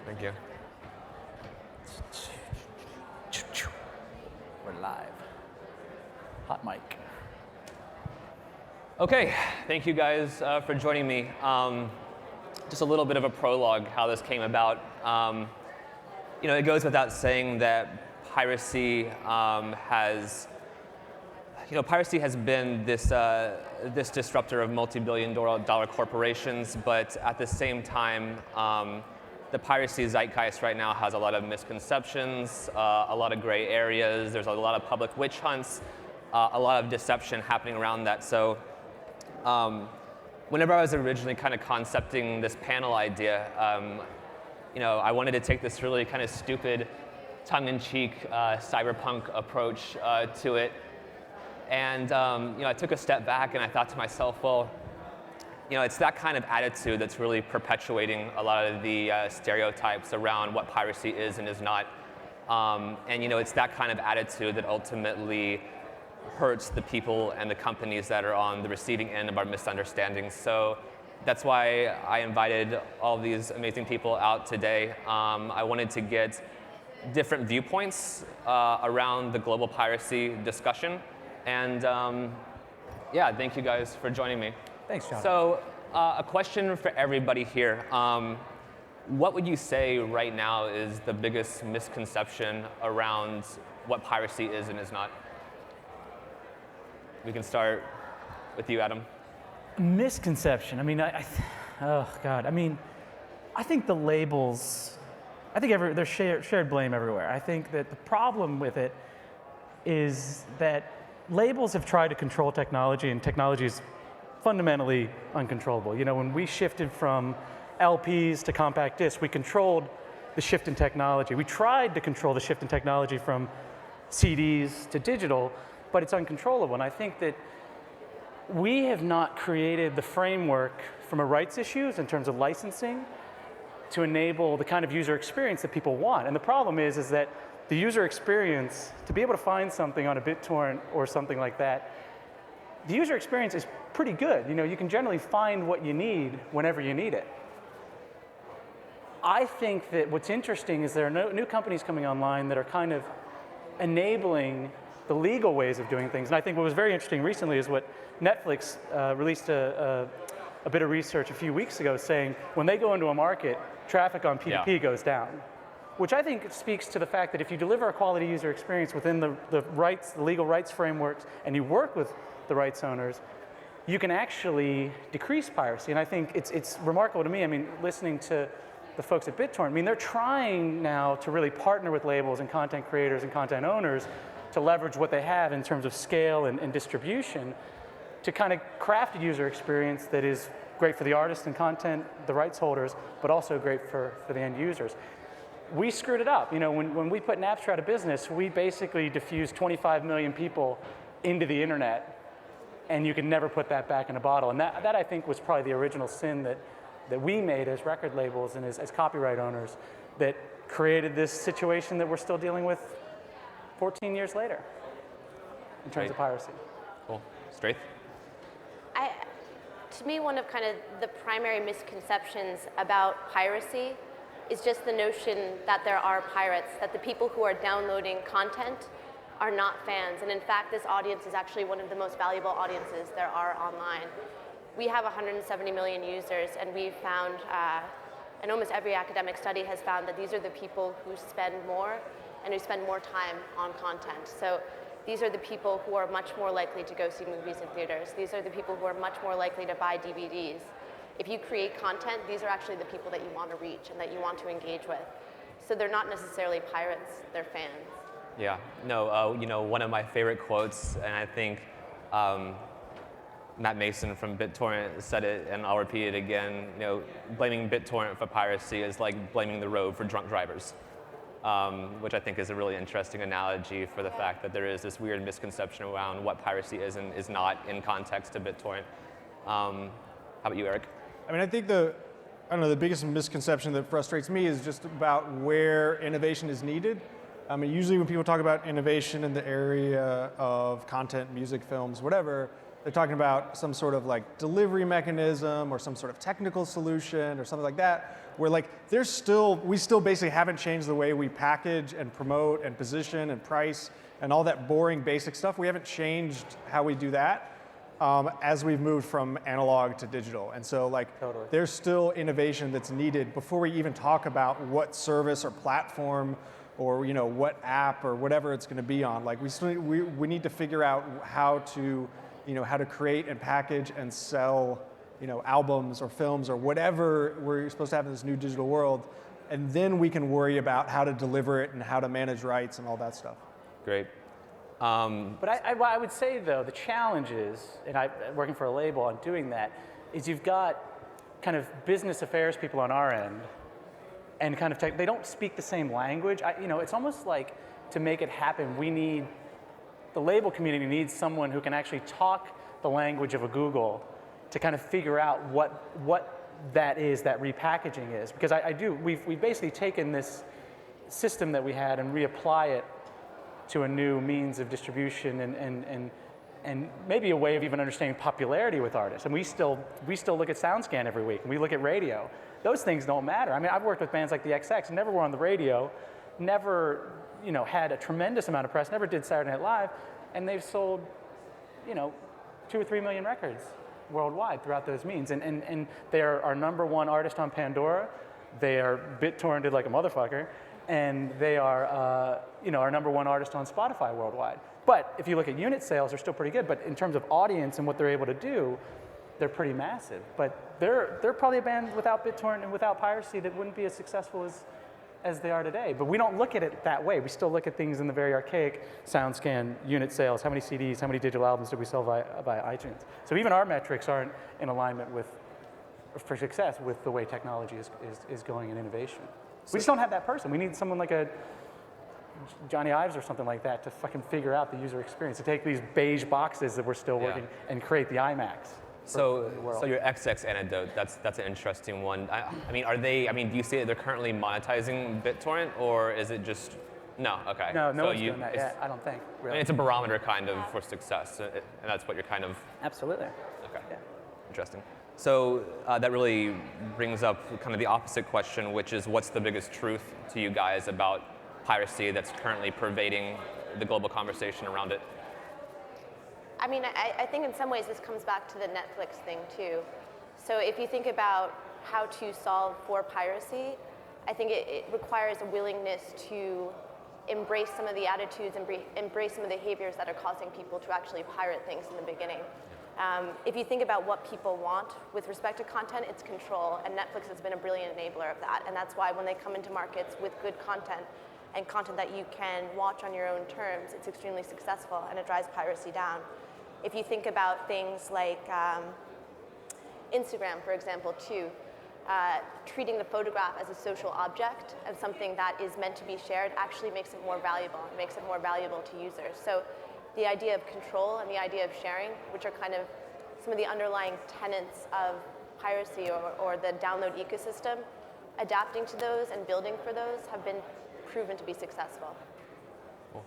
Thank you. We're live. Hot mic. Okay, thank you guys for joining me. Just a little bit of a prologue how this came about. It goes without saying that piracy piracy has been this disruptor of multi-billion-dollar corporations, but at the same time, the piracy zeitgeist right now has a lot of misconceptions, a lot of gray areas. There's a lot of public witch hunts, a lot of deception happening around that. So, whenever I was originally kind of concepting this panel idea, I wanted to take this really kind of stupid, tongue-in-cheek cyberpunk approach to it. And I took a step back and I thought to myself, well, it's that kind of attitude that's really perpetuating a lot of the stereotypes around what piracy is and is not. It's that kind of attitude that ultimately hurts the people and the companies that are on the receiving end of our misunderstandings. So that's why I invited all these amazing people out today. I wanted to get different viewpoints around the global piracy discussion. And thank you guys for joining me. Thanks, John. So a question for everybody here. What would you say right now is the biggest misconception around what piracy is and is not? We can start with you, Adam. Misconception. I mean, oh God. I mean, I think the labels. I think there's shared blame everywhere. I think that the problem with it is that labels have tried to control technology, and technology is fundamentally uncontrollable. When we shifted from LPs to compact discs, we controlled the shift in technology. We tried to control the shift in technology from CDs to digital, but it's uncontrollable. And I think that we have not created the framework from a rights issues in terms of licensing to enable the kind of user experience that people want. And the problem is that the user experience, to be able to find something on a BitTorrent or something like that, the user experience is pretty good. You can generally find what you need whenever you need it. I think that what's interesting is there are new companies coming online that are kind of enabling the legal ways of doing things. And I think what was very interesting recently is what Netflix released a bit of research a few weeks ago saying when they go into a market, traffic on P2P goes down. Which I think speaks to the fact that if you deliver a quality user experience within the legal rights frameworks, and you work with the rights owners, you can actually decrease piracy. And I think it's remarkable to me. I mean, listening to the folks at BitTorrent, I mean, they're trying now to really partner with labels and content creators and content owners to leverage what they have in terms of scale and distribution to kind of craft a user experience that is great for the artists and content, the rights holders, but also great for the end users. We screwed it up. When we put Napster out of business, we basically diffused 25 million people into the internet, and you can never put that back in a bottle. And that I think was probably the original sin that we made as record labels and as copyright owners that created this situation that we're still dealing with 14 years later in terms of piracy. Cool. Straith? To me, one of kind of the primary misconceptions about piracy is just the notion that there are pirates, that the people who are downloading content are not fans. And in fact, this audience is actually one of the most valuable audiences there are online. We have 170 million users, and we've found, and almost every academic study has found that these are the people who spend more and who spend more time on content. So these are the people who are much more likely to go see movies in theaters. These are the people who are much more likely to buy DVDs. If you create content, these are actually the people that you want to reach and that you want to engage with. So they're not necessarily pirates, they're fans. Yeah, no, one of my favorite quotes, and I think Matt Mason from BitTorrent said it, and I'll repeat it again, blaming BitTorrent for piracy is like blaming the road for drunk drivers, which I think is a really interesting analogy for the fact that there is this weird misconception around what piracy is and is not in context to BitTorrent. How about you, Erik? I mean, I think the biggest misconception that frustrates me is just about where innovation is needed. I mean, usually when people talk about innovation in the area of content, music, films, whatever, they're talking about some sort of like delivery mechanism or some sort of technical solution or something like that. where like we still basically haven't changed the way we package and promote and position and price and all that boring basic stuff. We haven't changed how we do that as we've moved from analog to digital. And so like there's still innovation that's needed before we even talk about what service or platform or what app or whatever it's going to be on. Like we need to figure out how to create and package and sell albums or films or whatever we're supposed to have in this new digital world, and then we can worry about how to deliver it and how to manage rights and all that stuff. Great. But I would say though, the challenge is, and working for a label on doing that, is you've got kind of business affairs people on our end, and kind of they don't speak the same language. It's almost like to make it happen, the label community needs someone who can actually talk the language of a Google to kind of figure out what that is, that repackaging is. Because we've basically taken this system that we had and reapply it to a new means of distribution and maybe a way of even understanding popularity with artists. And we still look at SoundScan every week, and we look at radio. Those things don't matter. I mean, I've worked with bands like the XX, never were on the radio, never had a tremendous amount of press, never did Saturday Night Live, and they've sold 2 or 3 million records worldwide throughout those means. And they're our #1 artist on Pandora. They are BitTorrented like a motherfucker. And they are our #1 artist on Spotify worldwide. But if you look at unit sales, they're still pretty good. But in terms of audience and what they're able to do, they're pretty massive. But they're probably a band without BitTorrent and without Piracy that wouldn't be as successful as they are today. But we don't look at it that way. We still look at things in the very archaic SoundScan unit sales. How many CDs, how many digital albums did we sell via iTunes? So even our metrics aren't in alignment for success with the way technology is going in innovation. We just don't have that person. We need someone like a Johnny Ives or something like that to fucking figure out the user experience, to take these beige boxes that we're still working and create the IMAX. So your XX anecdote, that's an interesting one. Do you say that they're currently monetizing BitTorrent, or is it just, no, okay. No one's doing that yet, I don't think, really. I mean, it's a barometer kind of for success, and that's what you're kind of. Absolutely. Okay, yeah. Interesting. So that really brings up kind of the opposite question, which is what's the biggest truth to you guys about piracy that's currently pervading the global conversation around it? I mean, I think in some ways this comes back to the Netflix thing too. So if you think about how to solve for piracy, I think it requires a willingness to embrace some of the attitudes, embrace some of the behaviors that are causing people to actually pirate things in the beginning. If you think about what people want with respect to content, it's control, and Netflix has been a brilliant enabler of that. And that's why when they come into markets with good content and content that you can watch on your own terms, it's extremely successful and it drives piracy down. If you think about things like Instagram, for example, too, treating the photograph as a social object and something that is meant to be shared actually makes it more valuable. It makes it more valuable to users. So the idea of control and the idea of sharing, which are kind of some of the underlying tenets of piracy or the download ecosystem, adapting to those and building for those have been proven to be successful. Cool.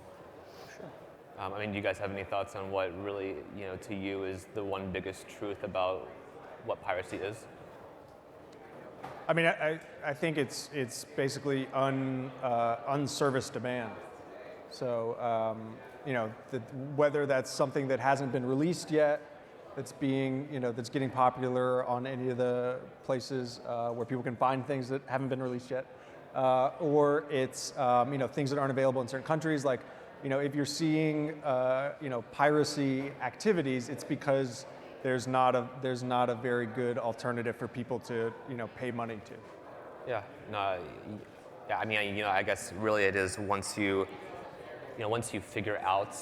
Sure. Do you guys have any thoughts on what really, to you is the one biggest truth about what piracy is? I think it's basically unserviced demand. So, whether that's something that hasn't been released yet, that's getting popular on any of the places where people can find things that haven't been released yet, or it's things that aren't available in certain countries. Like, if you're seeing piracy activities, it's because there's not a very good alternative for people to pay money to. Yeah. No. Yeah. I guess really it is once you figure out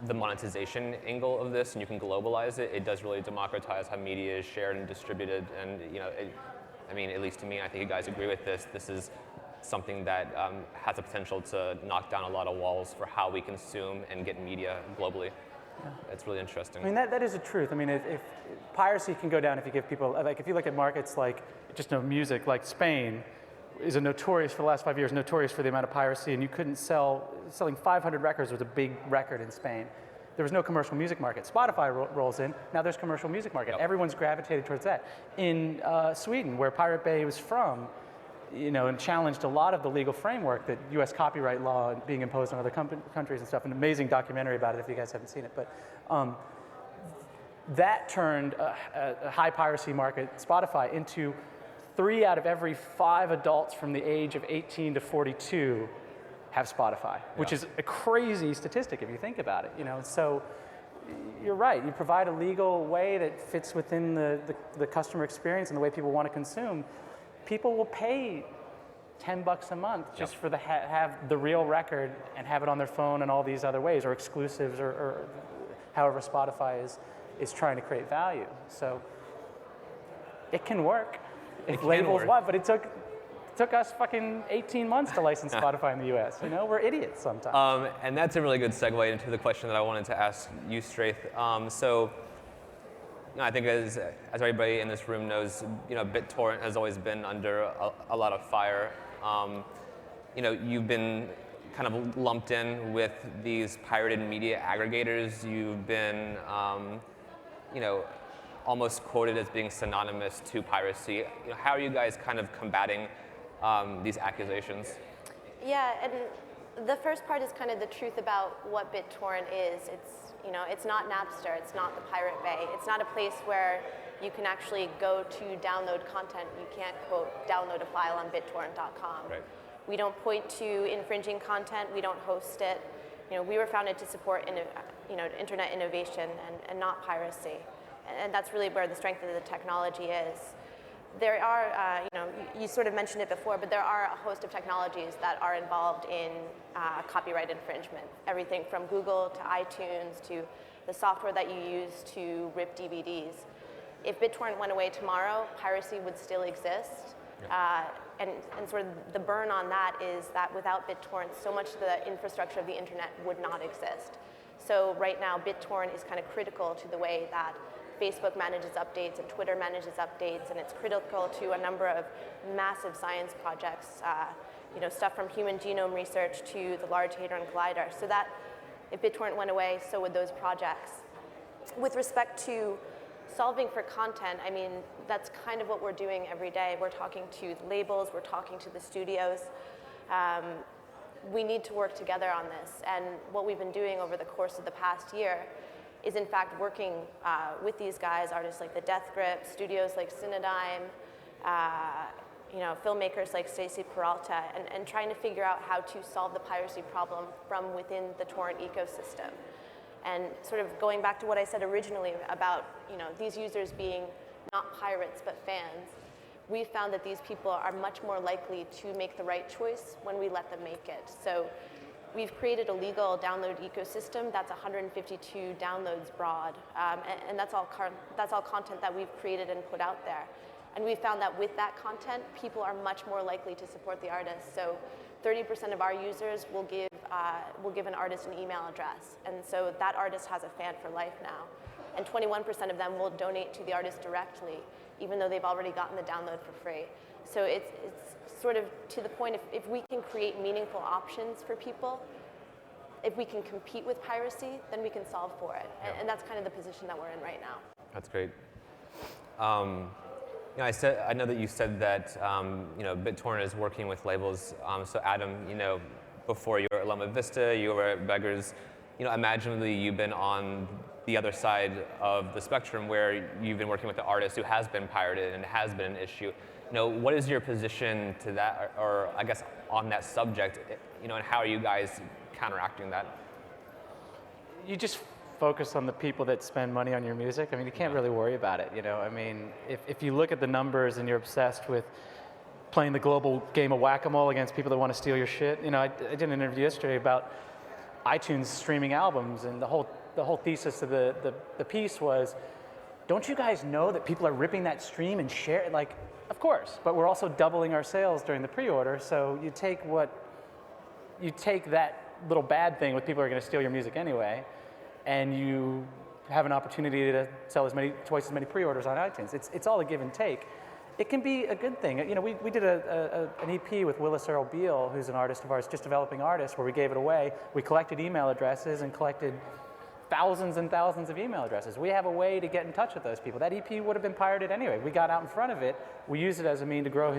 the monetization angle of this and you can globalize it, it does really democratize how media is shared and distributed. And at least to me, I think you guys agree with this. This is something that has the potential to knock down a lot of walls for how we consume and get media globally. Yeah. It's really interesting. That is the truth. If piracy can go down if you give people, like if you look at markets like just music, like Spain is notorious for the last 5 years, notorious for the amount of piracy, and you couldn't selling 500 records was a big record in Spain. there was no commercial music market. Spotify rolls in, now there's commercial music market. Yep. Everyone's gravitated towards that. In Sweden, where Pirate Bay was from, and challenged a lot of the legal framework that U.S. copyright law being imposed on other countries and stuff. An amazing documentary about it if you guys haven't seen it. But that turned a high piracy market, Spotify, into 3 out of every 5 adults from the age of 18 to 42 have Spotify, which is a crazy statistic if you think about it. So you're right. You provide a legal way that fits within the customer experience and the way people want to consume. People will pay $10 a month just for have the real record and have it on their phone and all these other ways, or exclusives, or however Spotify is trying to create value. So it can work if labels want, but it took us fucking 18 months to license Spotify in the US. We're idiots sometimes. And that's a really good segue into the question that I wanted to ask you, Straith. I think as everybody in this room knows, BitTorrent has always been under a lot of fire. You've been kind of lumped in with these pirated media aggregators. You've been, almost quoted as being synonymous to piracy. How are you guys kind of combating these accusations? Yeah, and the first part is kind of the truth about what BitTorrent is. It's not Napster, it's not the Pirate Bay, it's not a place where you can actually go to download content. You can't, quote, download a file on BitTorrent.com. Right. We don't point to infringing content, we don't host it. We were founded to support internet innovation and not piracy. And that's really where the strength of the technology is. There are, you sort of mentioned it before, but there are a host of technologies that are involved in copyright infringement. Everything from Google to iTunes to the software that you use to rip DVDs. If BitTorrent went away tomorrow, piracy would still exist. And sort of the burn on that is that without BitTorrent, so much of the infrastructure of the internet would not exist. So right now, BitTorrent is kind of critical to the way that Facebook manages updates and Twitter manages updates, and it's critical to a number of massive science projects, stuff from human genome research to the Large Hadron Collider. So that if BitTorrent went away, so would those projects. With respect to solving for content, that's kind of what we're doing every day. We're talking to the labels, we're talking to the studios. We need to work together on this, and what we've been doing over the course of the past year is in fact working with these guys, artists like the Death Grip, studios like Cinedigm, filmmakers like Stacy Peralta, and trying to figure out how to solve the piracy problem from within the torrent ecosystem. And sort of going back to what I said originally about these users being not pirates but fans, we found that these people are much more likely to make the right choice when we let them make it. So we've created a legal download ecosystem that's 152 downloads broad, and that's all content that we've created and put out there. And we found that with that content, people are much more likely to support the artist. So 30% of our users will give an artist an email address, and so that artist has a fan for life now. And 21% of them will donate to the artist directly, even though they've already gotten the download for free. So it's sort of to the point, if we can create meaningful options for people, if we can compete with piracy, then we can solve for it. Yeah. And that's kind of the position that we're in right now. That's great. I know that you said that BitTorrent is working with labels. So Adam, before you were at Loma Vista, you were at Beggars. Imaginably you've been on the other side of the spectrum where you've been working with the artist who has been pirated and has been an issue. What is your position to that, or I guess on that subject, and how are you guys counteracting that? You just focus on the people that spend money on your music. You can't really worry about it. If you look at the numbers and you're obsessed with playing the global game of whack-a-mole against people that want to steal your shit. I did an interview yesterday about iTunes streaming albums, and the whole thesis of the piece was, don't you guys know that people are ripping that stream and share it? Of course, but we're also doubling our sales during the pre-order. So you take that little bad thing with people who are going to steal your music anyway, and you have an opportunity to sell twice as many pre-orders on iTunes. It's all a give and take. It can be a good thing. We did an EP with Willis Earl Beal, who's an artist of ours, just developing artist, where we gave it away. We collected email addresses and collected thousands and thousands of email addresses. We have a way to get in touch with those people. That EP would have been pirated anyway. We got out in front of it. We used it as a mean to grow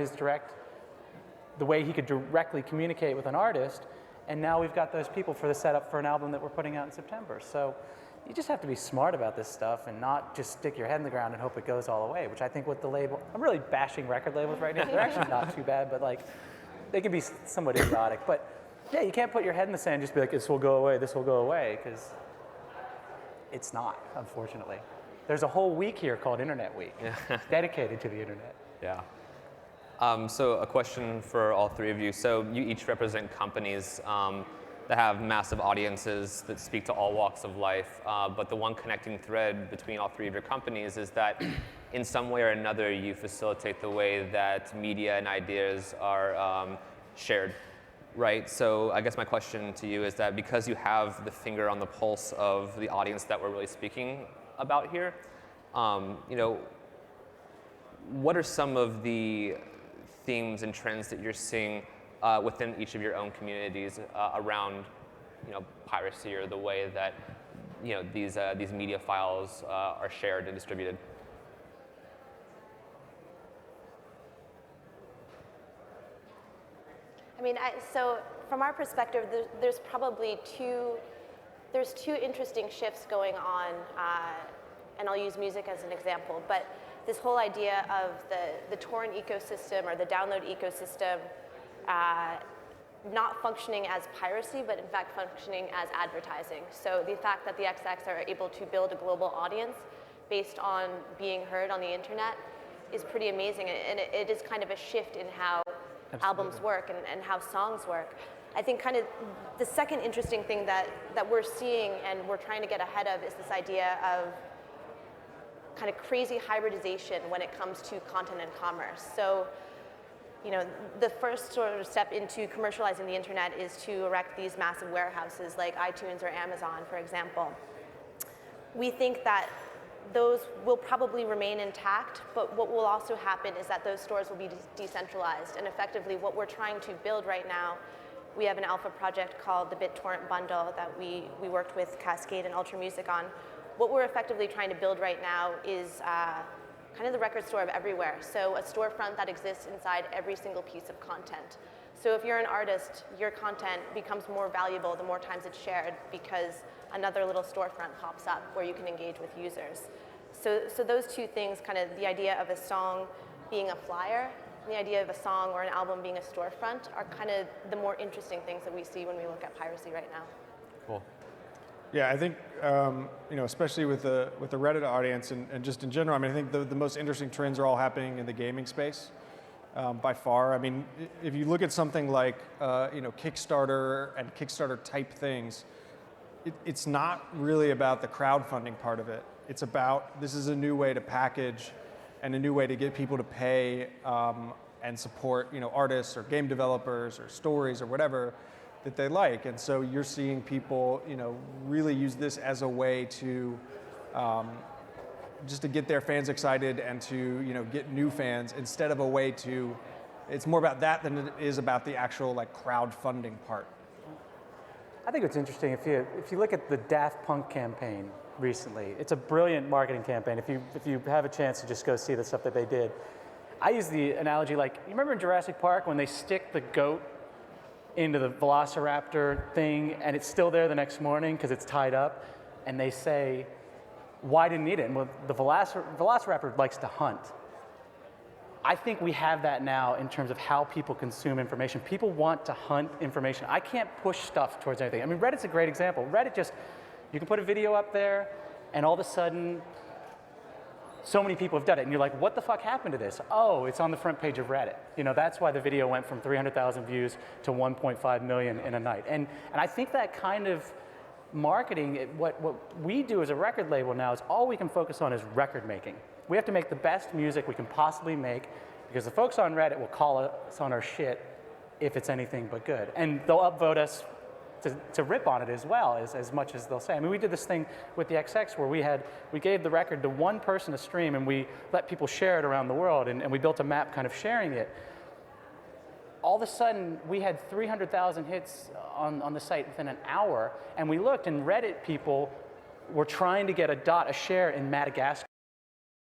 the way he could directly communicate with an artist. And now we've got those people for the setup for an album that we're putting out in September. So you just have to be smart about this stuff and not just stick your head in the ground and hope it goes all the way, which I think with the label, I'm really bashing record labels right now. They're actually not too bad, but like, they can be somewhat idiotic. But yeah, you can't put your head in the sand and just be like, this will go away, because it's not, unfortunately. There's a whole week here called Internet Week, dedicated to the internet. Yeah. So a question for all three of you. So you each represent companies that have massive audiences that speak to all walks of life. But the one connecting thread between all three of your companies is that in some way or another, you facilitate the way that media and ideas are shared, right? So I guess my question to you is that because you have the finger on the pulse of the audience that we're really speaking about here, you know, what are some of the themes and trends that you're seeing within each of your own communities around, you know, piracy or the way that, you know, these media files are shared and distributed? I mean, so from our perspective, there's probably two interesting shifts going on, and I'll use music as an example, but this whole idea of the torrent ecosystem or the download ecosystem not functioning as piracy, but in fact functioning as advertising. So the fact that the XX are able to build a global audience based on being heard on the internet is pretty amazing, and it is kind of a shift in how albums work and how songs work. I think kind of the second interesting thing that we're seeing and we're trying to get ahead of is this idea of kind of crazy hybridization when it comes to content and commerce. So, you know, the first sort of step into commercializing the internet is to erect these massive warehouses like iTunes or Amazon, for example. We think that those will probably remain intact, but what will also happen is that those stores will be decentralized. And effectively, what we're trying to build right now, we have an alpha project called the BitTorrent bundle that we worked with Cascade and Ultra Music on. What we're effectively trying to build right now is kind of the record store of everywhere. So a storefront that exists inside every single piece of content. So if you're an artist, your content becomes more valuable the more times it's shared because another little storefront pops up where you can engage with users. So those two things, kind of the idea of a song being a flyer, and the idea of a song or an album being a storefront are kind of the more interesting things that we see when we look at piracy right now. Cool. Yeah, I think you know, especially with the Reddit audience and just in general, I mean, I think the most interesting trends are all happening in the gaming space by far. I mean, if you look at something like you know, Kickstarter and Kickstarter type things, it's not really about the crowdfunding part of it. It's about this is a new way to package and a new way to get people to pay and support, you know, artists or game developers or stories or whatever that they like. And so you're seeing people, you know, really use this as a way to just to get their fans excited and to, you know, get new fans instead of a way to, it's more about that than it is about the actual like crowdfunding part. I think it's interesting if you look at the Daft Punk campaign recently. It's a brilliant marketing campaign. If you have a chance to just go see the stuff that they did. I use the analogy like, you remember in Jurassic Park when they stick the goat into the Velociraptor thing and it's still there the next morning because it's tied up, and they say, why didn't eat it? And well, the Velociraptor likes to hunt. I think we have that now in terms of how people consume information. People want to hunt information. I can't push stuff towards anything. I mean, Reddit's a great example. Reddit just, you can put a video up there and all of a sudden, so many people have done it, and you're like, what the fuck happened to this? Oh, it's on the front page of Reddit. You know, that's why the video went from 300,000 views to 1.5 million in a night. And I think that kind of marketing, what we do as a record label now is all we can focus on is record making. We have to make the best music we can possibly make because the folks on Reddit will call us on our shit if it's anything but good. And they'll upvote us to rip on it as well, as much as they'll say. I mean, we did this thing with the XX where we gave the record to one person to stream and we let people share it around the world, and we built a map kind of sharing it. All of a sudden, we had 300,000 hits on the site within an hour, and we looked, and Reddit people were trying to get a share in Madagascar.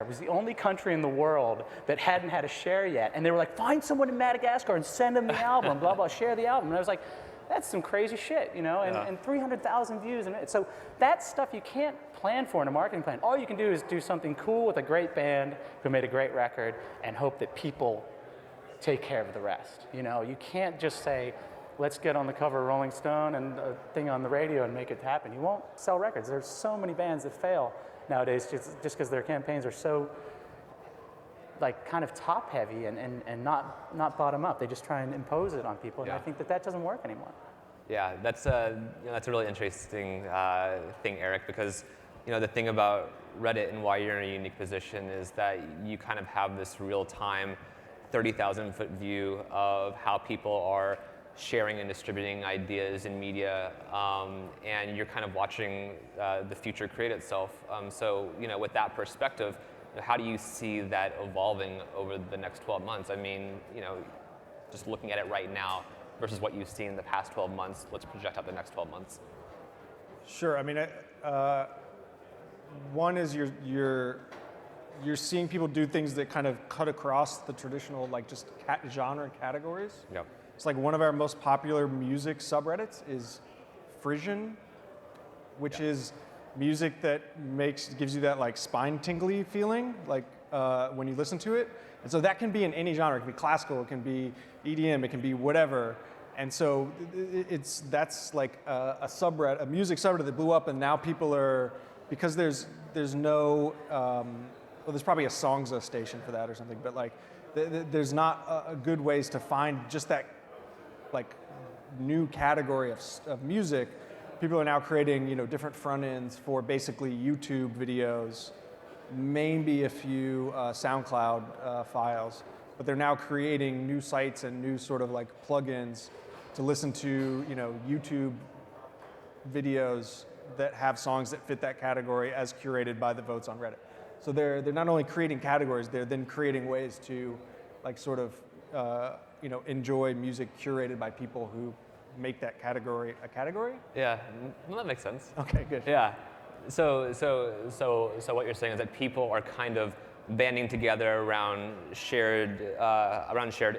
It was the only country in the world that hadn't had a share yet. And they were like, find someone in Madagascar and send them the album, blah, blah, share the album. And I was like, that's some crazy shit, you know, and 300,000 views. And so that stuff you can't plan for in a marketing plan. All you can do is do something cool with a great band who made a great record and hope that people take care of the rest. You know, you can't just say, let's get on the cover of Rolling Stone and a thing on the radio and make it happen. You won't sell records. There's so many bands that fail nowadays just because their campaigns are so like kind of top heavy and not bottom up. They just try and impose it on people, and I think that doesn't work anymore. Yeah, that's a really interesting thing, Erik, because the thing about Reddit and why you're in a unique position is that you kind of have this real-time 30,000 foot view of how people are sharing and distributing ideas in media, and you're kind of watching the future create itself. So, with that perspective, how do you see that evolving over the next 12 months? I mean, just looking at it right now versus what you've seen in the past 12 months, let's project out the next 12 months. Sure. I mean, one is you're seeing people do things that kind of cut across the traditional, like just genre categories. Yep. It's like one of our most popular music subreddits is Frisian, which is music that gives you that like spine tingly feeling, like when you listen to it. And so that can be in any genre. It can be classical, it can be EDM, it can be whatever. And so that's like a subreddit, a music subreddit that blew up, and now people are, because there's no, well, there's probably a Songza station for that or something, but like there's not a good ways to find just that like new category of music. People are now creating, different front ends for basically YouTube videos, maybe a few SoundCloud files, but they're now creating new sites and new sort of like plugins to listen to, YouTube videos that have songs that fit that category as curated by the votes on Reddit. So they're not only creating categories, they're then creating ways to like sort of enjoy music curated by people who make that category a category? Yeah, well, that makes sense. Okay, good. Yeah, so what you're saying is that people are kind of banding together around shared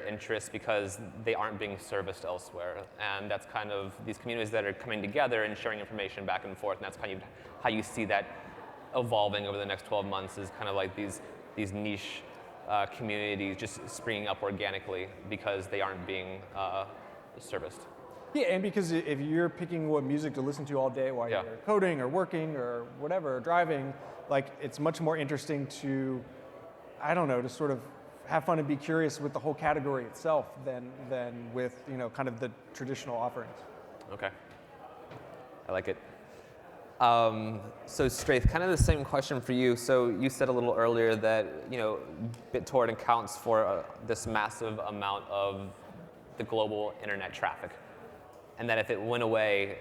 interests because they aren't being serviced elsewhere, and that's kind of these communities that are coming together and sharing information back and forth, and that's kind of how you see that evolving over the next 12 months is kind of like these niche communities just springing up organically because they aren't being serviced. Yeah, and because if you're picking what music to listen to all day while you're coding or working or whatever, or driving, like it's much more interesting to, I don't know, to sort of have fun and be curious with the whole category itself than with, kind of the traditional offerings. Okay. I like it. So Straith, kind of the same question for you. So you said a little earlier that, BitTorrent accounts for this massive amount of the global internet traffic. And that if it went away,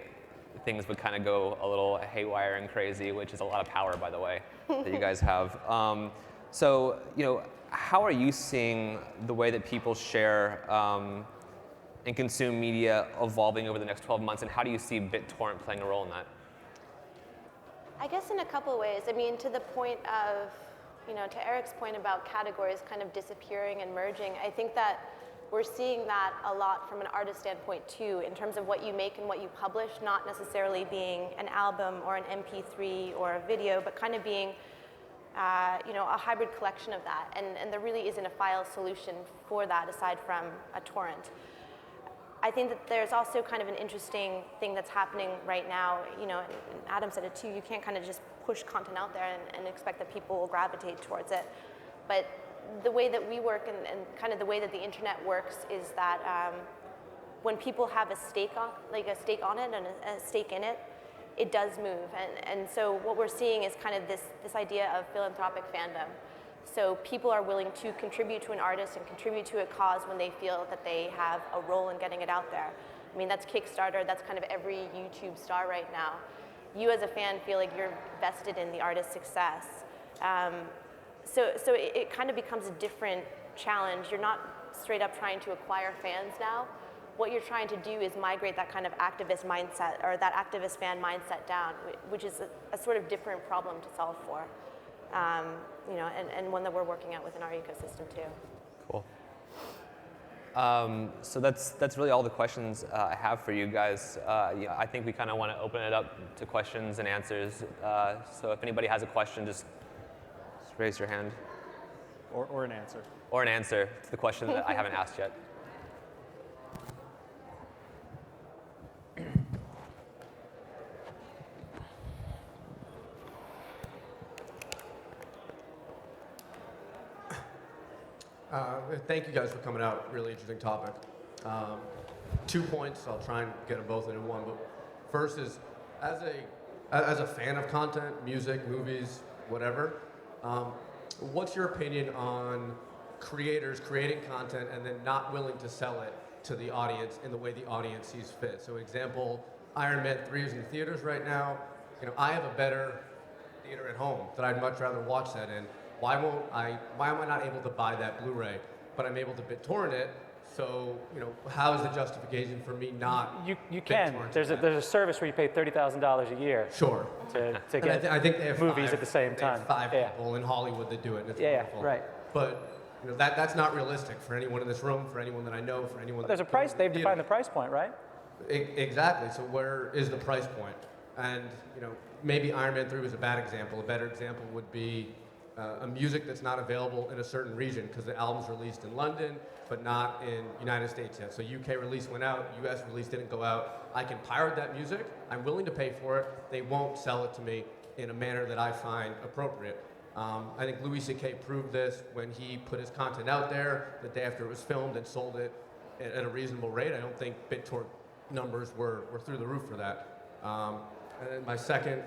things would kind of go a little haywire and crazy, which is a lot of power, by the way, that you guys have. So, how are you seeing the way that people share and consume media evolving over the next 12 months, and how do you see BitTorrent playing a role in that? I guess in a couple ways. I mean, to the point of, to Erik's point about categories kind of disappearing and merging, I think that we're seeing that a lot from an artist standpoint too, in terms of what you make and what you publish, not necessarily being an album or an MP3 or a video, but kind of being, a hybrid collection of that. And there really isn't a file solution for that aside from a torrent. I think that there's also kind of an interesting thing that's happening right now, and Adam said it too, you can't kind of just push content out there and expect that people will gravitate towards it. But the way that we work and kind of the way that the internet works is that when people have a stake on it and a stake in it, it does move. And so what we're seeing is kind of this idea of philanthropic fandom. So people are willing to contribute to an artist and contribute to a cause when they feel that they have a role in getting it out there. I mean, that's Kickstarter, that's kind of every YouTube star right now. You as a fan feel like you're vested in the artist's success. So it kind of becomes a different challenge. You're not straight up trying to acquire fans now. what you're trying to do is migrate that kind of activist mindset or that activist fan mindset down, which is a sort of different problem to solve for, you know, and one that we're working at within our ecosystem too. Cool. So that's really all the questions I have for you guys. Yeah, I think we kind of want to open it up to questions and answers. So if anybody has a question, just raise your hand. Or an answer. Or an answer to the question that I haven't asked yet. Thank you guys for coming out. Really interesting topic. 2 points. I'll try and get them both into one. But first is, as a fan of content, music, movies, whatever, what's your opinion on creators creating content and then not willing to sell it to the audience in the way the audience sees fit? So, example, Iron Man 3 is in the theaters right now. You know, I have a better theater at home that I'd much rather watch that in. Why am I not able to buy that Blu-ray, but I'm able to BitTorrent it? So, you know, how is the justification for me not? You can. There's a service where you pay $30,000 a year. Sure. To get I think they have movies at the same time. They have 5 people in Hollywood that do it, and it's Yeah, wonderful. right. But you know, that's not realistic for anyone in this room, for anyone that I know, for anyone. There's a price. They've defined the price point, right? Exactly. So where is the price point? And you know, maybe Iron Man 3 was a bad example. A better example would be a music that's not available in a certain region because the album's released in London, but not in United States yet. So UK release went out, US release didn't go out. I can pirate that music. I'm willing to pay for it. They won't sell it to me in a manner that I find appropriate. I think Louis C.K. proved this when he put his content out there the day after it was filmed and sold it at a reasonable rate. I don't think BitTorrent numbers were through the roof for that. And then my second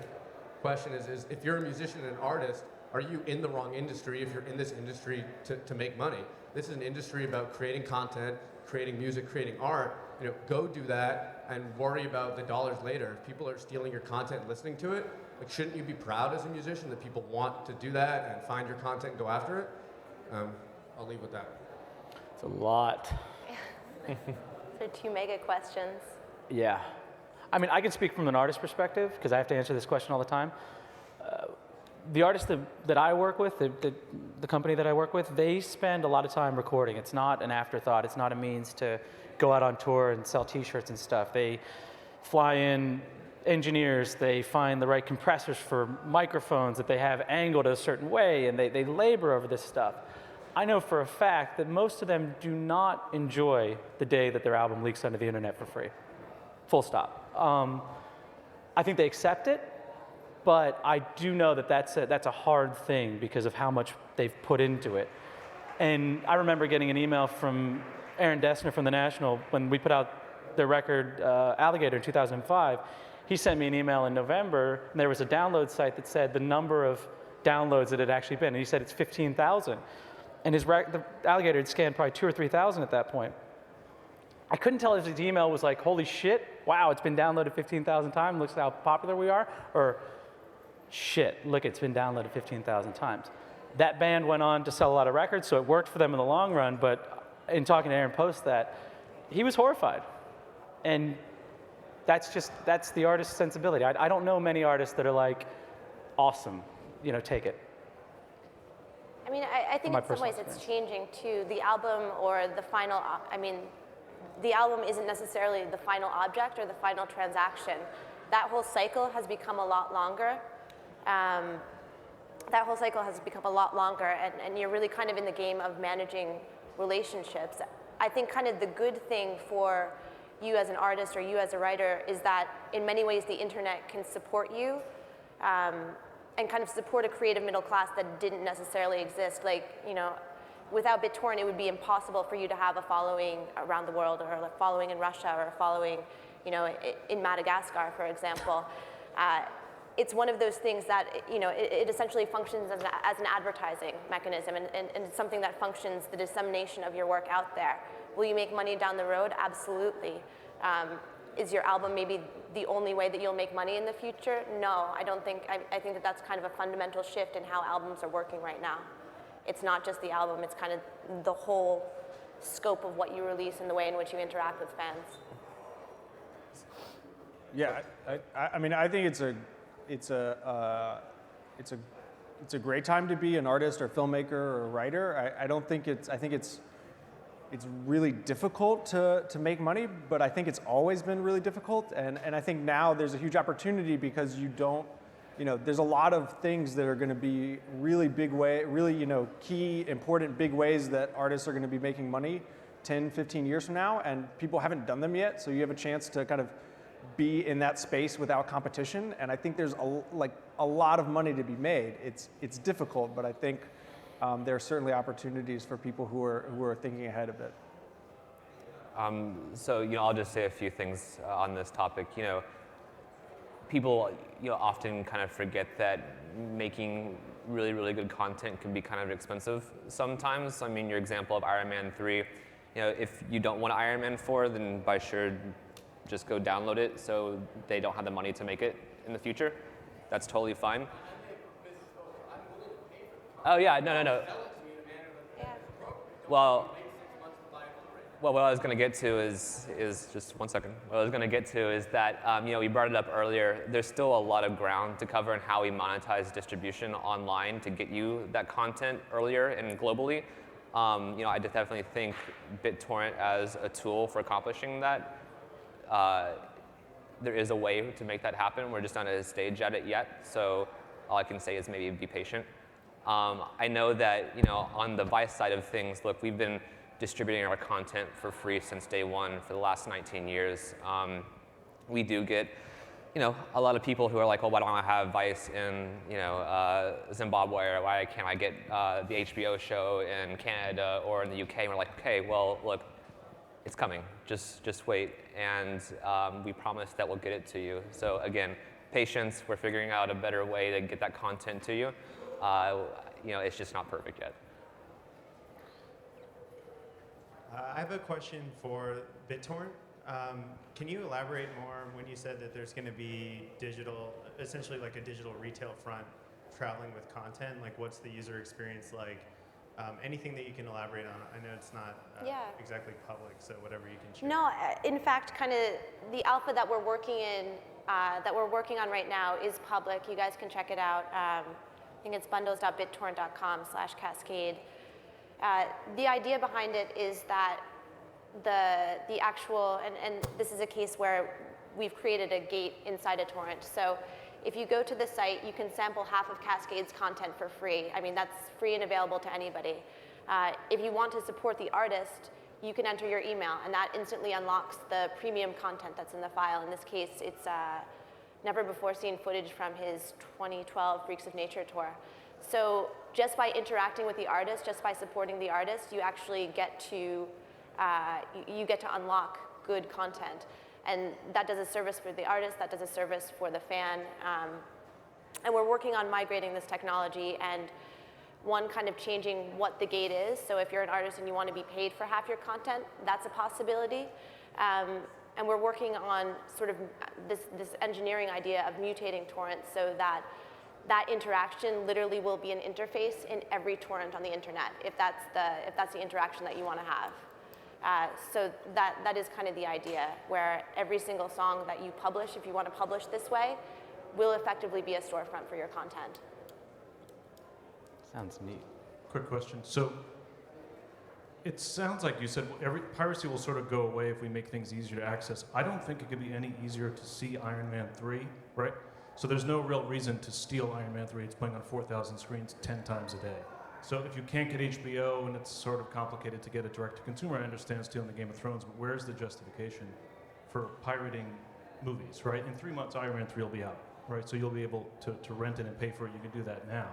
question is if you're a musician and an artist, are you in the wrong industry if you're in this industry to make money? This is an industry about creating content, creating music, creating art. You know, go do that and worry about the dollars later. If people are stealing your content and listening to it, like, shouldn't you be proud as a musician that people want to do that and find your content and go after it? I'll leave with that. It's a lot. So 2 mega questions. Yeah. I mean, I can speak from an artist perspective because I have to answer this question all the time. The artists that I work with, the company that I work with, they spend a lot of time recording. It's not an afterthought. It's not a means to go out on tour and sell t-shirts and stuff. They fly in engineers, they find the right compressors for microphones that they have angled a certain way, and they labor over this stuff. I know for a fact that most of them do not enjoy the day that their album leaks onto the internet for free. Full stop. I think they accept it, but I do know that that's a hard thing because of how much they've put into it. And I remember getting an email from Aaron Dessner from The National when we put out their record Alligator in 2005. He sent me an email in November, and there was a download site that said the number of downloads that had actually been, and he said it's 15,000. And the Alligator had scanned probably 2,000 or 3,000 at that point. I couldn't tell if his email was like, holy shit, wow, it's been downloaded 15,000 times, looks how popular we are, or shit, look, it's been downloaded 15,000 times. That band went on to sell a lot of records, so it worked for them in the long run, but in talking to Aaron post that, he was horrified. And that's the artist's sensibility. I don't know many artists that are like, awesome, you know, take it. I mean, I think in some ways it's changing too. The album or the final, the album isn't necessarily the final object or the final transaction. That whole cycle has become a lot longer. And you're really kind of in the game of managing relationships. I think kind of the good thing for you as an artist or you as a writer is that in many ways the internet can support you and kind of support a creative middle class that didn't necessarily exist. Like, you know, without BitTorrent, it would be impossible for you to have a following around the world or a following in Russia or a following, you know, in Madagascar, for example. It's one of those things that, you know, it essentially functions as an advertising mechanism and it's something that functions the dissemination of your work out there. Will you make money down the road? Absolutely. Is your album maybe the only way that you'll make money in the future? No, I don't think. I think that that's kind of a fundamental shift in how albums are working right now. It's not just the album, it's kind of the whole scope of what you release and the way in which you interact with fans. Yeah, I mean, I think it's a great time to be an artist or filmmaker or writer. I think it's really difficult to make money, but I think it's always been really difficult. And I think now there's a huge opportunity because there's a lot of things that are going to be really big key, important big ways that artists are going to be making money 10, 15 years from now, and people haven't done them yet. So you have a chance to kind of be in that space without competition. And I think there's a lot of money to be made. It's difficult, but I think there are certainly opportunities for people who are thinking ahead of it. So I'll just say a few things on this topic. People often kind of forget that making really, really good content can be kind of expensive sometimes. I mean, your example of Iron Man 3, if you don't want Iron Man 4, then by sure just go download it so they don't have the money to make it in the future. That's totally fine. Oh yeah, no. Well, what I was going to get to is just 1 second. What I was going to get to is that we brought it up earlier. There's still a lot of ground to cover in how we monetize distribution online to get you that content earlier and globally. I definitely think BitTorrent as a tool for accomplishing that. There is a way to make that happen. We're just not at a stage at it yet. So all I can say is maybe be patient. I know that on the Vice side of things, look, we've been distributing our content for free since day one for the last 19 years. We do get, a lot of people who are like, well, why don't I have Vice in, Zimbabwe, or why can't I get the HBO show in Canada or in the UK? And we're like, okay, well, look, it's coming. Just wait, and we promise that we'll get it to you. So again, patience. We're figuring out a better way to get that content to you. It's just not perfect yet. I have a question for BitTorrent. Can you elaborate more when you said that there's going to be digital, essentially like a digital retail front traveling with content? Like, what's the user experience like? Anything that you can elaborate on? I know it's not exactly public, so whatever you can share. No, in fact, kind of the alpha that we're working on right now is public. You guys can check it out. I think it's bundles.bittorrent.com/cascade. The idea behind it is that the actual, and this is a case where we've created a gate inside a torrent. So if you go to the site, you can sample half of Cascade's content for free. I mean, that's free and available to anybody. If you want to support the artist, you can enter your email, and that instantly unlocks the premium content that's in the file. In this case, it's never before seen footage from his 2012 Freaks of Nature tour. So just by interacting with the artist, just by supporting the artist, you actually get to unlock good content. And that does a service for the artist, that does a service for the fan. And we're working on migrating this technology and one, kind of changing what the gate is. So if you're an artist and you want to be paid for half your content, that's a possibility. And we're working on sort of this engineering idea of mutating torrents so that interaction literally will be an interface in every torrent on the internet, if that's the interaction that you want to have. So that is kind of the idea, where every single song that you publish, if you want to publish this way, will effectively be a storefront for your content. Sounds neat. Quick question. So it sounds like you said piracy will sort of go away if we make things easier to access. I don't think it could be any easier to see Iron Man 3, right? So there's no real reason to steal Iron Man 3. It's playing on 4,000 screens 10 times a day. So if you can't get HBO and it's sort of complicated to get it direct to consumer, I understand stealing the Game of Thrones, but where's the justification for pirating movies, right? In 3 months, Iron Man 3 will be out, right? So you'll be able to rent it and pay for it. You can do that now.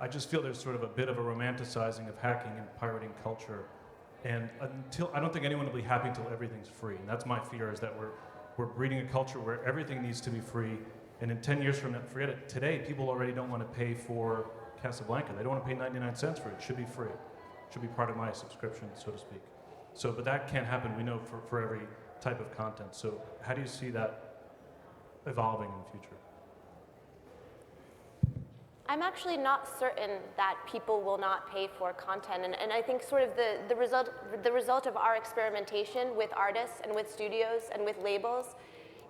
I just feel there's sort of a bit of a romanticizing of hacking and pirating culture. And I don't think anyone will be happy until everything's free. And that's my fear, is that we're breeding a culture where everything needs to be free. And in 10 years from now, forget it, today people already don't want to pay for Casablanca. They don't want to pay 99 cents for it. It should be free. It should be part of my subscription, so to speak. So, but that can't happen, we know, for every type of content. So how do you see that evolving in the future? I'm actually not certain that people will not pay for content, and I think sort of the result of our experimentation with artists and with studios and with labels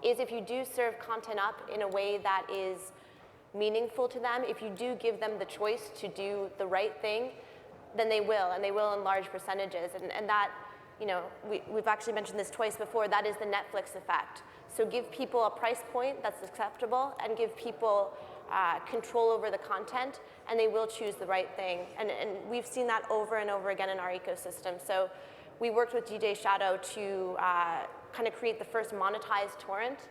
is if you do serve content up in a way that is meaningful to them, if you do give them the choice to do the right thing, then they will, and they will in large percentages, and that, you know, we've actually mentioned this twice before, that is the Netflix effect. So give people a price point that's acceptable and give people control over the content, and they will choose the right thing. And we've seen that over and over again in our ecosystem. So we worked with DJ Shadow to kind of create the first monetized torrent,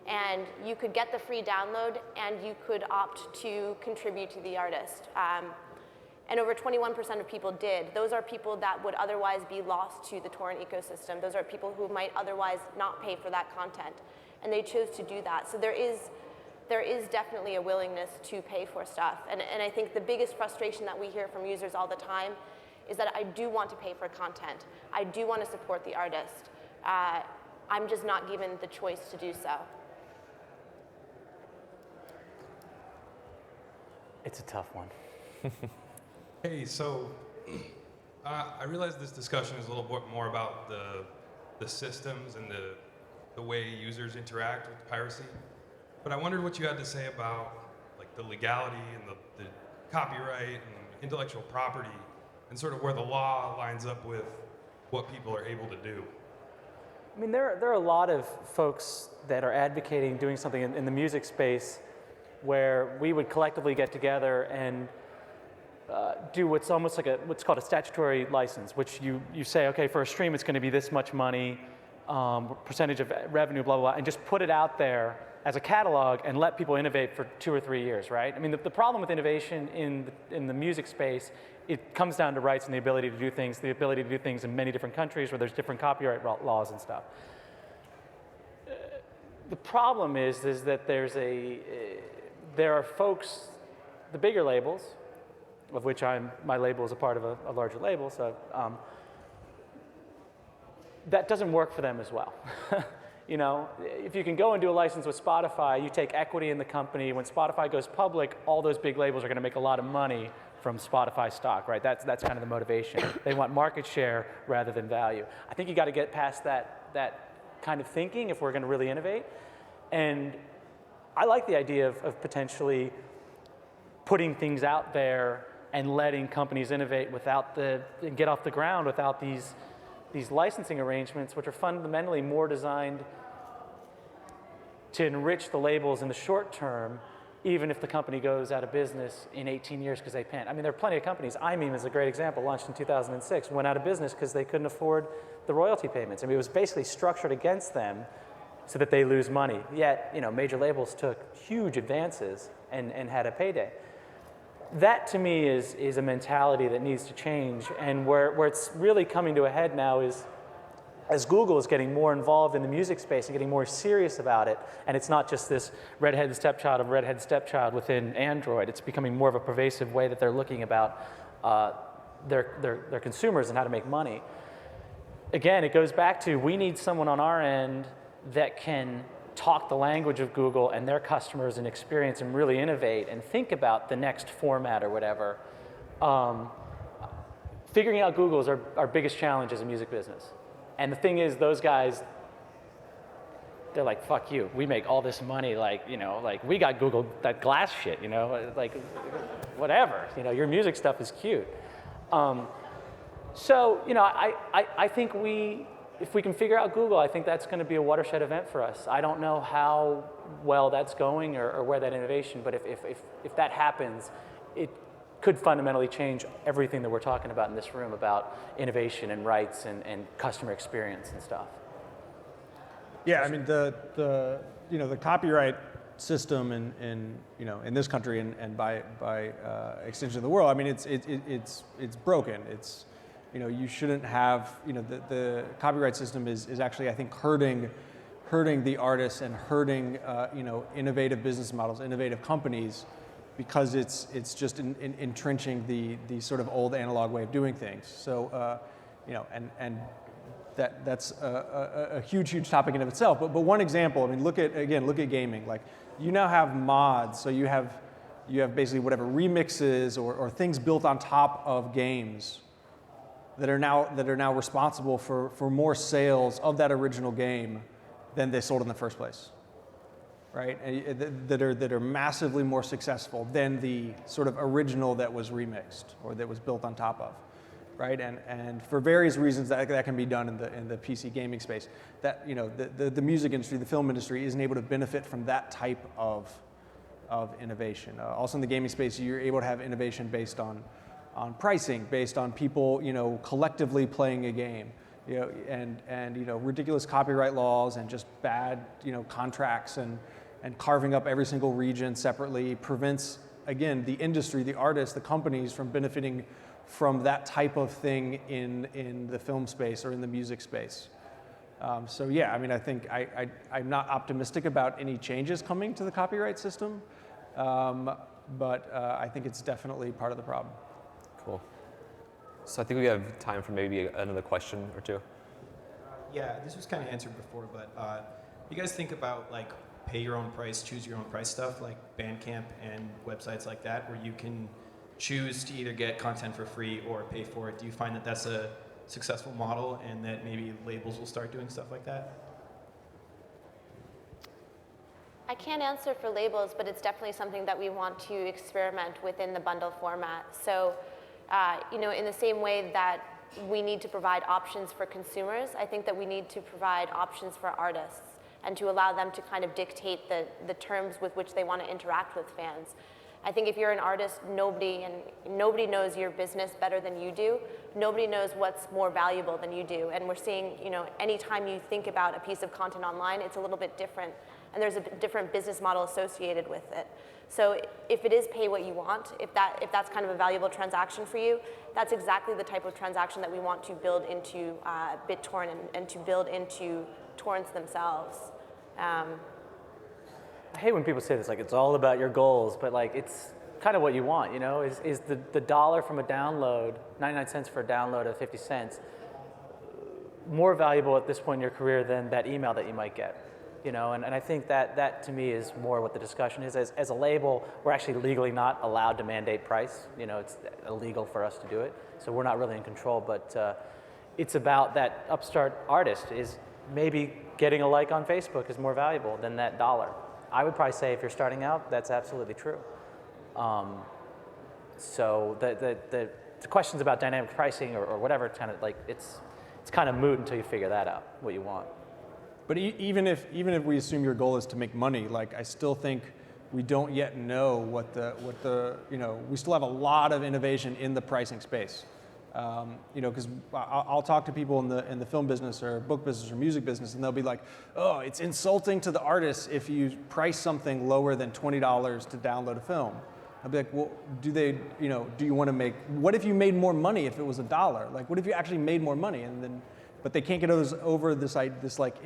and you could get the free download and you could opt to contribute to the artist. And over 21% of people did. Those are people that would otherwise be lost to the torrent ecosystem. Those are people who might otherwise not pay for that content. And they chose to do that. So there is definitely a willingness to pay for stuff. And I think the biggest frustration that we hear from users all the time is that I do want to pay for content. I do want to support the artist. I'm just not given the choice to do so. It's a tough one. Hey, so I realize this discussion is a little bit more about the systems and the way users interact with piracy, but I wondered what you had to say about like the legality and the copyright and intellectual property and sort of where the law lines up with what people are able to do. I mean, there are a lot of folks that are advocating doing something in the music space where we would collectively get together and do what's almost like what's called a statutory license, which you say, okay, for a stream it's going to be this much money, percentage of revenue, blah, blah, blah, and just put it out there as a catalog and let people innovate for 2 or 3 years, right? I mean, the problem with innovation in the music space, it comes down to rights and the ability to do things in many different countries where there's different copyright laws and stuff. The problem is that there are folks, the bigger labels, of which my label is a part of a larger label, so that doesn't work for them as well. You know, if you can go and do a license with Spotify, you take equity in the company. When Spotify goes public, all those big labels are going to make a lot of money from Spotify stock, right? That's kind of the motivation. They want market share rather than value. I think you got to get past that kind of thinking if we're going to really innovate. And I like the idea of potentially putting things out there and letting companies innovate and get off the ground without these licensing arrangements, which are fundamentally more designed to enrich the labels in the short term, even if the company goes out of business in 18 years because they can't. I mean, there are plenty of companies. iMeme is a great example, launched in 2006, went out of business because they couldn't afford the royalty payments. I mean, it was basically structured against them so that they lose money. Yet, you know, major labels took huge advances and had a payday. That, to me, is a mentality that needs to change, and where it's really coming to a head now is as Google is getting more involved in the music space and getting more serious about it, and it's not just this redheaded stepchild within Android, it's becoming more of a pervasive way that they're looking about their consumers and how to make money. Again, it goes back to we need someone on our end that can talk the language of Google and their customers and experience and really innovate and think about the next format or whatever. Figuring out Google is our biggest challenge as a music business. And the thing is, those guys, they're like, fuck you. We make all this money, like, you know, like we got Google, that glass shit, you know, like whatever, you know, your music stuff is cute. So, you know, I think if we can figure out Google, I think that's going to be a watershed event for us. I don't know how well that's going or where that innovation, but if that happens, it could fundamentally change everything that we're talking about in this room about innovation and rights and customer experience and stuff. Yeah, I mean the copyright system in this country and by extension of the world, I mean it's broken. It's, you know, you shouldn't have, you know, the copyright system is actually, I think, hurting the artists and hurting you know, innovative business models, innovative companies, because it's just entrenching the sort of old analog way of doing things. So you know, and that's a huge topic in of itself. But one example, I mean, look at gaming. Like, you now have mods, so you have you have basically whatever remixes or things built on top of games that are now responsible for more sales of that original game than they sold in the first place, right? And that are massively more successful than the sort of original that was remixed or that was built on top of, right? And for various reasons that can be done in the PC gaming space. That the music industry, the film industry isn't able to benefit from that type of innovation. Also in the gaming space, you're able to have innovation based on pricing, based on people collectively playing a game, and ridiculous copyright laws and just bad contracts and carving up every single region separately prevents, again, the industry, the artists, the companies from benefiting from that type of thing in the film space or in the music space. So yeah, I mean, I think I'm not optimistic about any changes coming to the copyright system, but I think it's definitely part of the problem. Cool. So I think we have time for maybe another question or two. Yeah, this was kind of answered before, but you guys think about like pay your own price, choose your own price stuff like Bandcamp and websites like that where you can choose to either get content for free or pay for it? Do you find that that's a successful model and that maybe labels will start doing stuff like that? I can't answer for labels, but it's definitely something that we want to experiment within the bundle format. So, in the same way that we need to provide options for consumers, I think that we need to provide options for artists and to allow them to kind of dictate the terms with which they want to interact with fans. I think if you're an artist, nobody knows your business better than you do. Nobody knows what's more valuable than you do. And we're seeing, anytime you think about a piece of content online, it's a little bit different. And there's a different business model associated with it. So if it is pay what you want, if that's kind of a valuable transaction for you, that's exactly the type of transaction that we want to build into BitTorrent and to build into torrents themselves. I hate when people say this, like it's all about your goals, but like it's kind of what you want, is the dollar from a download, 99 cents for a download of 50 cents, more valuable at this point in your career than that email that you might get, and I think that to me is more what the discussion is. As a label, we're actually legally not allowed to mandate price, it's illegal for us to do it, so we're not really in control, but it's about that upstart artist is maybe getting a like on Facebook is more valuable than that dollar. I would probably say if you're starting out, that's absolutely true. So the questions about dynamic pricing or whatever, it's kind of like it's kind of moot until you figure that out, what you want. But even if we assume your goal is to make money, like I still think we don't yet know what the we still have a lot of innovation in the pricing space. Because I'll talk to people in the film business or book business or music business, and they'll be like, "Oh, it's insulting to the artists if you price something lower than $20 to download a film." I'll be like, "Well, do you want to make? What if you made more money if it was $1? Like, what if you actually made more money?" But they can't get over this like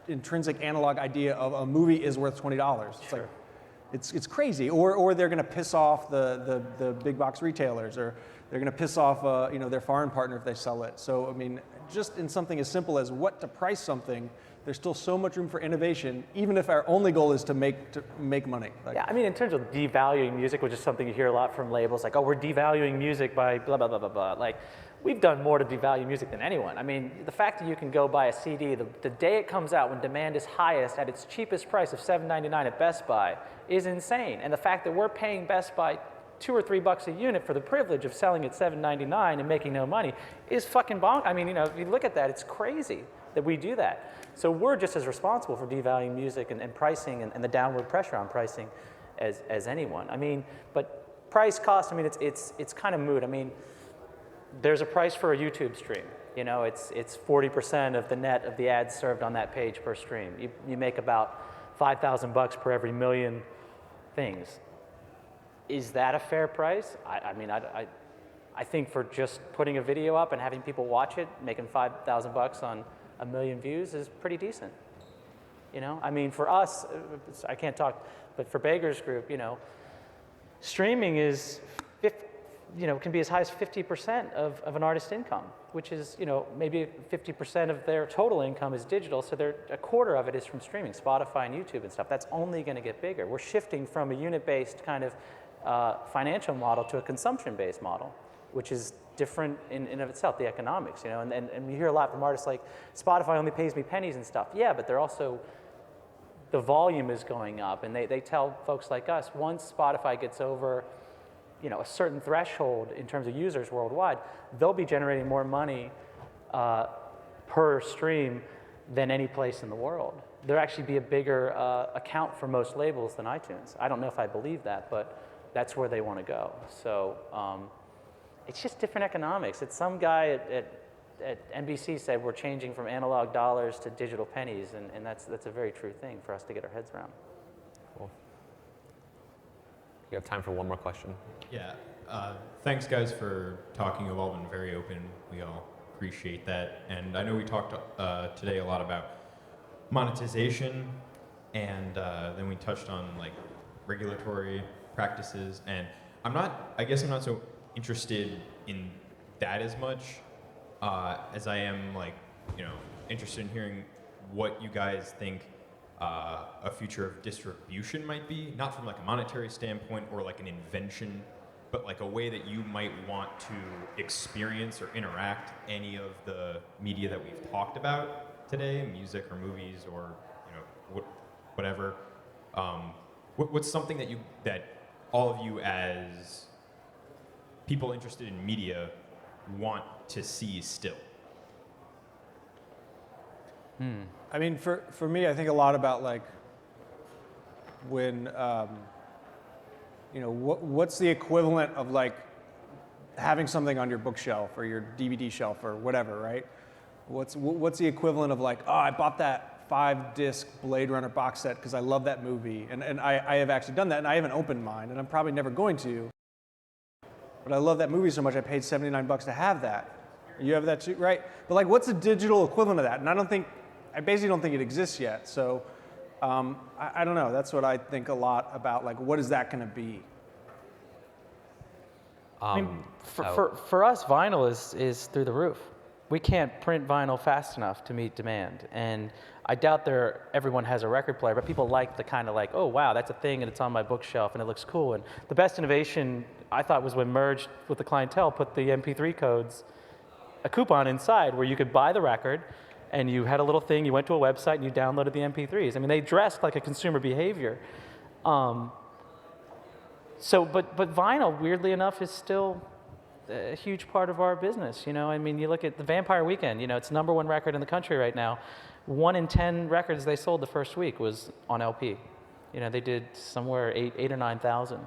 intrinsic analog idea of a movie is worth $20. It's like, it's crazy. Or they're going to piss off the big box retailers, or they're going to piss off their foreign partner if they sell it. So I mean, just in something as simple as what to price something, there's still so much room for innovation, even if our only goal is to make money. Yeah, I mean, in terms of devaluing music, which is something you hear a lot from labels, like, oh, we're devaluing music by blah, blah, blah, blah, blah. Like, we've done more to devalue music than anyone. I mean, the fact that you can go buy a CD the day it comes out when demand is highest at its cheapest price of $7.99 at Best Buy is insane. And the fact that we're paying Best Buy $2 or $3 a unit for the privilege of selling at $7.99 and making no money is fucking bonk. I mean, if you look at that, it's crazy that we do that. So we're just as responsible for devaluing music and pricing and the downward pressure on pricing as anyone. I mean, but price cost, I mean, it's kind of moot. I mean, there's a price for a YouTube stream. It's 40% of the net of the ads served on that page per stream. You make about $5,000 per every million things. Is that a fair price? I think for just putting a video up and having people watch it, making $5,000 on 1 million views is pretty decent. I mean, for us, I can't talk, but for Bager's Group, streaming is, can be as high as 50% of an artist's income, which is, maybe 50% of their total income is digital, so a quarter of it is from streaming, Spotify and YouTube and stuff. That's only going to get bigger. We're shifting from a unit-based kind of financial model to a consumption-based model, which is different in and of itself, the economics, you know, and you hear a lot from artists like, Spotify only pays me pennies and stuff. Yeah, but they're also, the volume is going up, and they tell folks like us, once Spotify gets over, you know, a certain threshold in terms of users worldwide, they'll be generating more money per stream than any place in the world. There'll actually be a bigger account for most labels than iTunes. I don't know if I believe that, but that's where they want to go. So it's just different economics. It's some guy at NBC said we're changing from analog dollars to digital pennies, and that's a very true thing for us to get our heads around. Cool. You have time for one more question. Yeah. Thanks, guys, for talking. You've all been very open. We all appreciate that. And I know we talked today a lot about monetization, and then we touched on like regulatory practices. And I guess I'm not so interested in that as much as I am, like, you know, interested in hearing what you guys think a future of distribution might be, not from like a monetary standpoint or like an invention, but like a way that you might want to experience or interact any of the media that we've talked about today, music or movies or, you know, whatever. What's something that all of you as people interested in media want to see still? I mean, for me, I think a lot about like when, you know, what's the equivalent of like having something on your bookshelf or your DVD shelf or whatever, right? What's the equivalent of like, oh, I bought that 5-disc Blade Runner box set because I love that movie, and I have actually done that, and I haven't opened mine, and I'm probably never going to. But I love that movie so much, I paid $79 to have that. You have that too, right? But like, what's the digital equivalent of that? And I basically don't think it exists yet. So I don't know. That's what I think a lot about. Like, what is that going to be? I mean, for us, vinyl is through the roof. We can't print vinyl fast enough to meet demand. And I doubt everyone has a record player, but people like the kind of like, oh, wow, that's a thing, and it's on my bookshelf, and it looks cool. And the best innovation, I thought, was when Merged with the clientele put the MP3 codes, a coupon inside where you could buy the record, and you had a little thing, you went to a website, and you downloaded the MP3s. I mean, they dressed like a consumer behavior. But vinyl, weirdly enough, is still a huge part of our business. You know, I mean, you look at the Vampire Weekend, you know, it's #1 record in the country right now. 1 in 10 records they sold the first week was on LP. You know, they did somewhere 8 or 9,000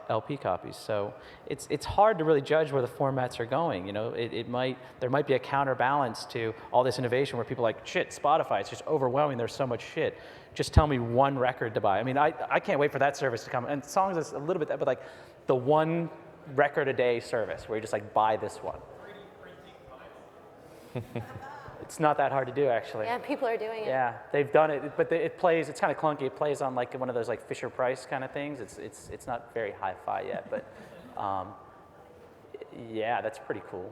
LP copies. So it's hard to really judge where the formats are going. You know, there might be a counterbalance to all this innovation where people are like, shit, Spotify, it's just overwhelming, there's so much shit. Just tell me one record to buy. I mean, I can't wait for that service to come. And songs is a little bit that, but like the one record a day service where you just like buy this one. It's not that hard to do, actually. Yeah, people are doing it. Yeah, they've done it, but it plays. It's kind of clunky. It plays on like one of those like Fisher Price kind of things. It's not very hi-fi yet, but yeah, that's pretty cool.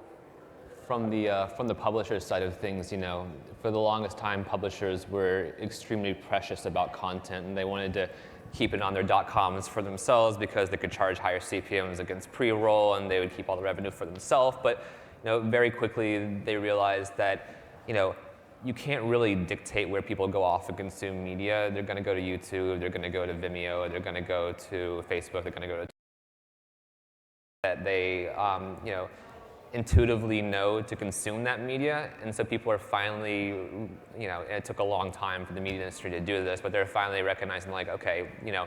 From the publisher side of things, you know, for the longest time, publishers were extremely precious about content, and they wanted to keep it on their .coms for themselves because they could charge higher CPMs against pre-roll, and they would keep all the revenue for themselves. But you know, very quickly they realized that, you know, you can't really dictate where people go off and consume media. They're going to go to YouTube, they're going to go to Vimeo, they're going to go to Facebook, they're going to go to that they, you know, intuitively know to consume that media. And so people are finally, you know, it took a long time for the media industry to do this, but they're finally recognizing like, okay, you know,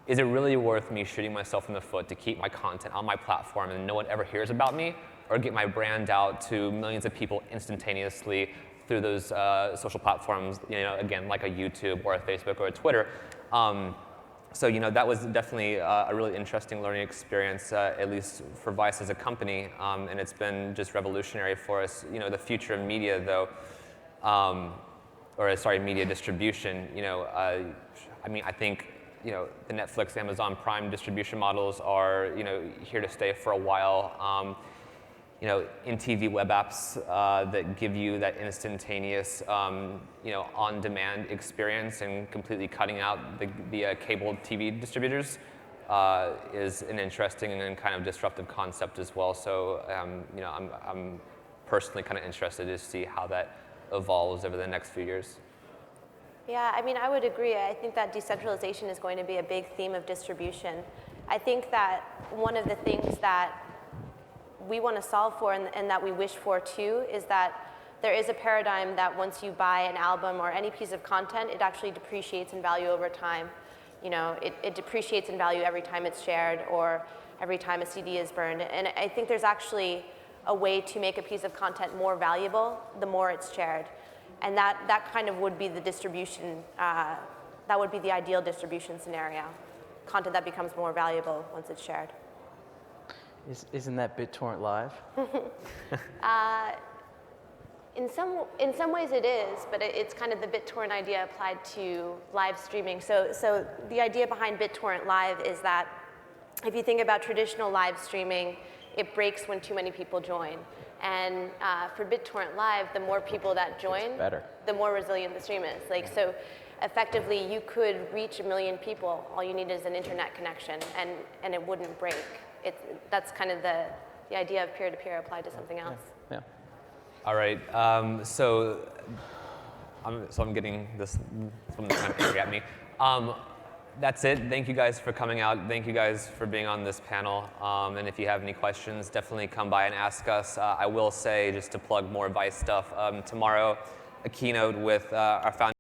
is it really worth me shooting myself in the foot to keep my content on my platform and no one ever hears about me, or get my brand out to millions of people instantaneously through those social platforms, you know, again, like a YouTube or a Facebook or a Twitter. So, you know, that was definitely a really interesting learning experience, at least for Vice as a company, and it's been just revolutionary for us. You know, the future of media, though, media distribution, you know, I mean, I think, you know, the Netflix, Amazon Prime distribution models are, you know, here to stay for a while. You know, in TV web apps that give you that instantaneous, you know, on-demand experience and completely cutting out the cable TV distributors is an interesting and kind of disruptive concept as well. So I'm personally kind of interested to see how that evolves over the next few years. Yeah, I mean, I would agree. I think that decentralization is going to be a big theme of distribution. I think that one of the things that we want to solve for and that we wish for too is that there is a paradigm that once you buy an album or any piece of content, it actually depreciates in value over time. You know, it depreciates in value every time it's shared or every time a CD is burned. And I think there's actually a way to make a piece of content more valuable the more it's shared. And that kind of would be the distribution, that would be the ideal distribution scenario. Content that becomes more valuable once it's shared. Isn't that BitTorrent Live? In some ways it is, but it's kind of the BitTorrent idea applied to live streaming. So the idea behind BitTorrent Live is that if you think about traditional live streaming, it breaks when too many people join. And for BitTorrent Live, the more people that join, the more resilient the stream is. Like, so effectively, you could reach 1 million people. All you need is an internet connection, and it wouldn't break. That's kind of the idea of peer-to-peer applied to something else. Yeah. All right, so I'm getting this, someone's kind of angry at me. That's it. Thank you guys for coming out. Thank you guys for being on this panel. And if you have any questions, definitely come by and ask us. I will say, just to plug more Vice stuff, tomorrow, a keynote with our founder,